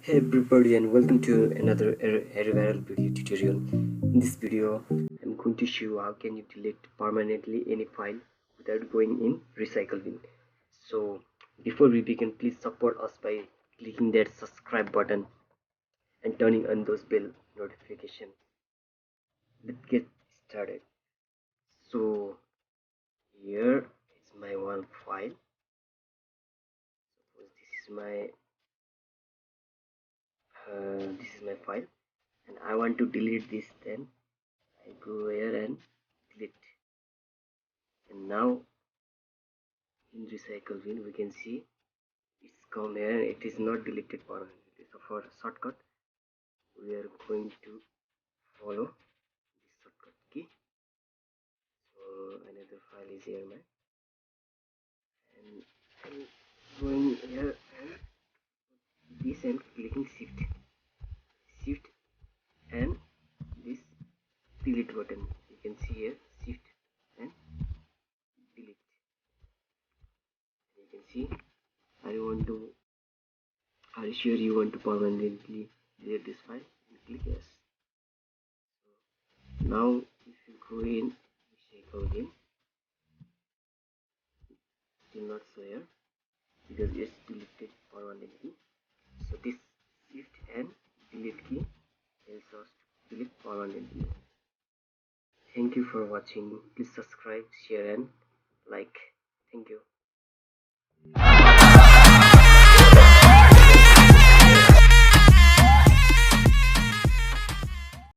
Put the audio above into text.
Hey everybody, and welcome to another viral video tutorial. In this video I'm going to show you how can you delete permanently any file without going in recycle bin. So before we begin, please support us by clicking that subscribe button and turning on those bell notification. Let's get started. So here is my one file. Suppose this is my file and I want to delete this. Then I go here and delete. And now in recycle bin we can see it's come here. It is not deleted permanently. So for shortcut we are going to follow this shortcut key. So another file is here, man, and I'm going here and this and clicking shift and this delete button. You can see here shift and delete. You can see I want to are you sure you want to permanently delete this file? Click yes. Now if you go in recycle bin, still not so here because it's deleted permanently. So this shift and delete key helps us to delete permanently. Thank you for watching. Please subscribe, share and like. Thank you.